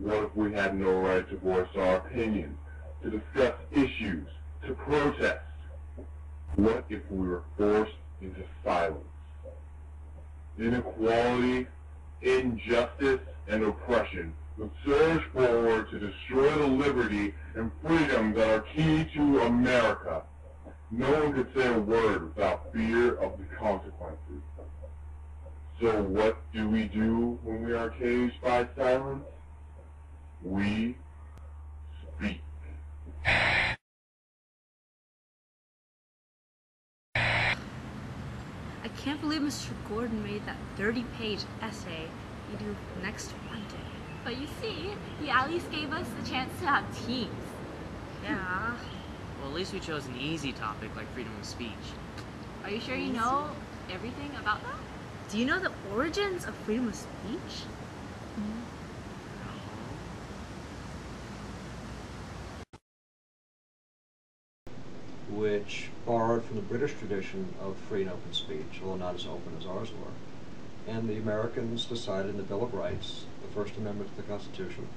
What if we had no right to voice our opinion, to discuss issues, to protest? What if we were forced into silence? Inequality, injustice, and oppression would surge forward to destroy the liberty and freedom that are key to America. No one could say a word without fear of the consequences. So what do we do when we are caged by silence? We speak. I can't believe Mr. Gordon made that 30-page essay he due next Monday. But you see, he at least gave us the chance to have teams. Yeah. Well, at least we chose an easy topic like freedom of speech. Are you sure you know everything about that? Do you know the origins of freedom of speech? Which borrowed from the British tradition of free and open speech, although not as open as ours were. And the Americans decided in the Bill of Rights, the First Amendment to the Constitution,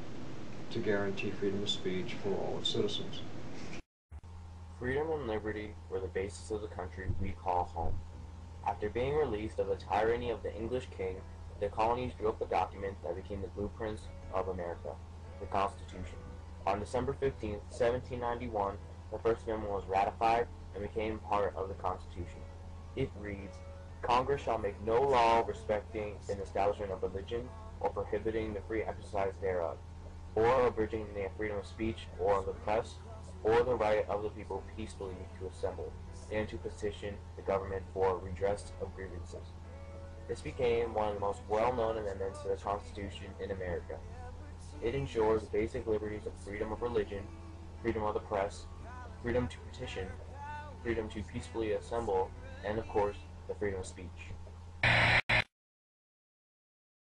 to guarantee freedom of speech for all its citizens. Freedom and liberty were the basis of the country we call home. After being released of the tyranny of the English king, the colonies drew up a document that became the blueprints of America, the Constitution. On December 15, 1791, the First Amendment was ratified and became part of the Constitution. It reads, "Congress shall make no law respecting an establishment of religion, or prohibiting the free exercise thereof, or abridging the freedom of speech or of the press, or the right of the people peacefully to assemble, and to petition the government for redress of grievances." This became one of the most well-known amendments to the Constitution in America. It ensures the basic liberties of freedom of religion, freedom of the press, freedom to petition, freedom to peacefully assemble, and of course, the freedom of speech.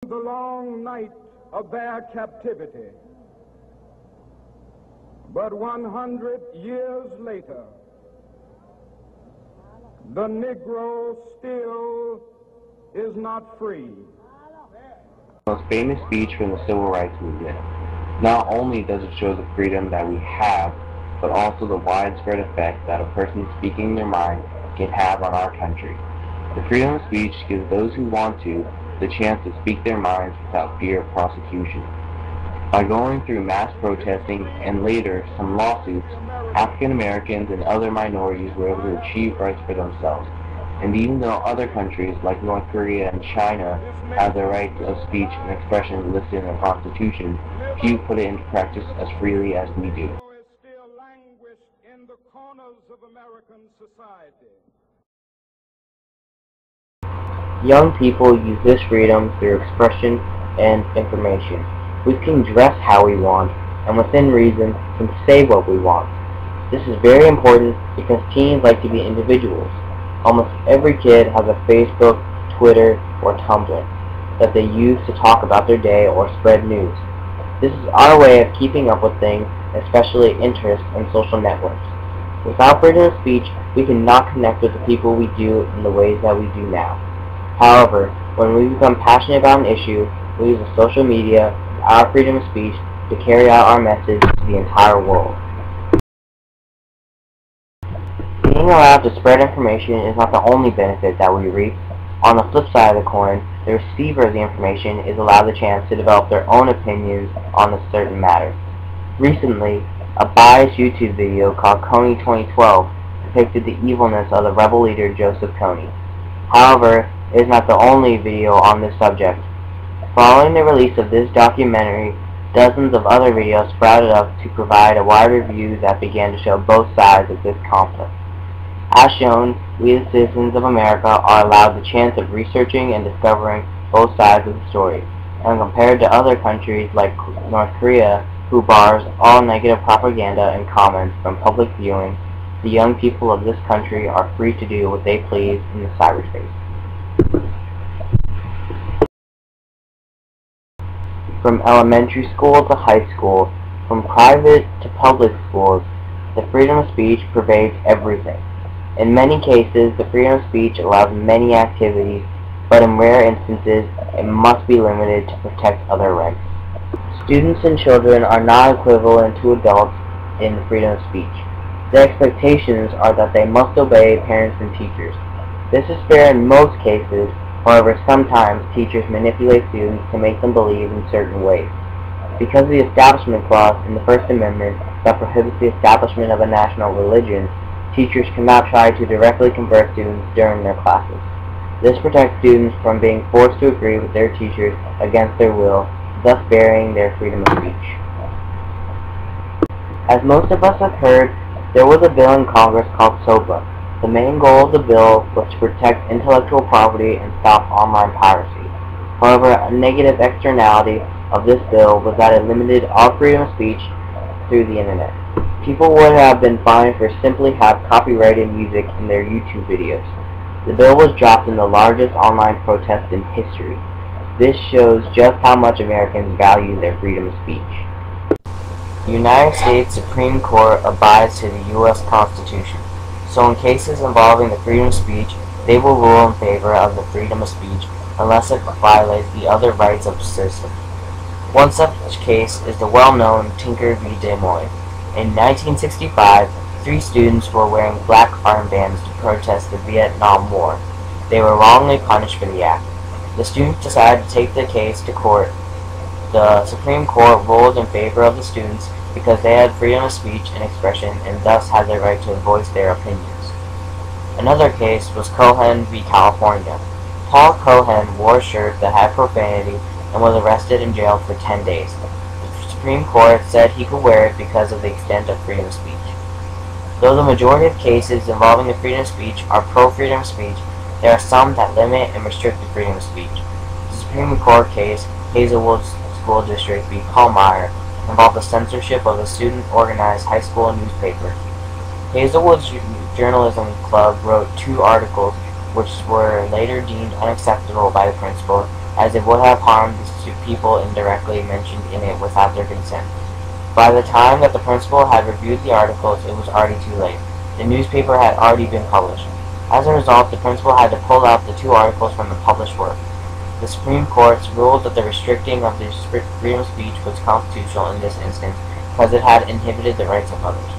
The long night of their captivity. But 100 years later, the Negro still is not free. The most famous speech from the Civil Rights Movement. Not only does it show the freedom that we have, but also the widespread effect that a person speaking their mind can have on our country. The freedom of speech gives those who want to the chance to speak their minds without fear of prosecution. By going through mass protesting and later some lawsuits, African Americans and other minorities were able to achieve rights for themselves. And even though other countries like North Korea and China have the rights of speech and expression listed in the Constitution, few put it into practice as freely as we do. Young people use this freedom through expression and information. We can dress how we want, and within reason, can say what we want. This is very important because teens like to be individuals. Almost every kid has a Facebook, Twitter, or Tumblr that they use to talk about their day or spread news. This is our way of keeping up with things, especially interests and social networks. Without freedom of speech, we cannot connect with the people we do in the ways that we do now. However, when we become passionate about an issue, we use the social media, our freedom of speech, to carry out our message to the entire world. Being allowed to spread information is not the only benefit that we reap. On the flip side of the coin, the receiver of the information is allowed the chance to develop their own opinions on a certain matter. Recently, a biased YouTube video called Kony 2012 depicted the evilness of the rebel leader Joseph Kony. However, it is not the only video on this subject. Following the release of this documentary, dozens of other videos sprouted up to provide a wider view that began to show both sides of this conflict. As shown, we as citizens of America are allowed the chance of researching and discovering both sides of the story, and compared to other countries like North Korea, who bars all negative propaganda and comments from public viewing, the young people of this country are free to do what they please in the cyberspace. From elementary school to high school, from private to public schools, the freedom of speech pervades everything. In many cases, the freedom of speech allows many activities, but in rare instances, it must be limited to protect other rights. Students and children are not equivalent to adults in freedom of speech. The expectations are that they must obey parents and teachers. This is fair in most cases, however sometimes teachers manipulate students to make them believe in certain ways. Because of the Establishment Clause in the First Amendment that prohibits the establishment of a national religion, teachers cannot try to directly convert students during their classes. This protects students from being forced to agree with their teachers against their will, thus burying their freedom of speech. As most of us have heard, there was a bill in Congress called SOPA. The main goal of the bill was to protect intellectual property and stop online piracy. However, a negative externality of this bill was that it limited all freedom of speech through the internet. People would have been fined for simply have copyrighted music in their YouTube videos. The bill was dropped in the largest online protest in history. This shows just how much Americans value their freedom of speech. The United States Supreme Court abides to the U.S. Constitution, so in cases involving the freedom of speech, they will rule in favor of the freedom of speech unless it violates the other rights of citizens. One such case is the well-known Tinker v. Des Moines. In 1965, 3 students were wearing black armbands to protest the Vietnam War. They were wrongly punished for the act. The students decided to take the case to court. The Supreme Court ruled in favor of the students because they had freedom of speech and expression and thus had the right to voice their opinions. Another case was Cohen v. California. Paul Cohen wore a shirt that had profanity and was arrested and jailed for 10 days. The Supreme Court said he could wear it because of the extent of freedom of speech. Though the majority of cases involving the freedom of speech are pro-freedom of speech, there are some that limit and restrict the freedom of speech. The Supreme Court case, Hazelwood School District v. Pallmeyer, involved the censorship of a student-organized high school newspaper. Hazelwood's Journalism Club wrote 2 articles which were later deemed unacceptable by the principal, as it would have harmed the people indirectly mentioned in it without their consent. By the time that the principal had reviewed the articles, it was already too late. The newspaper had already been published. As a result, the principal had to pull out the 2 articles from the published work. The Supreme Court ruled that the restricting of the freedom of speech was constitutional in this instance because it had inhibited the rights of others.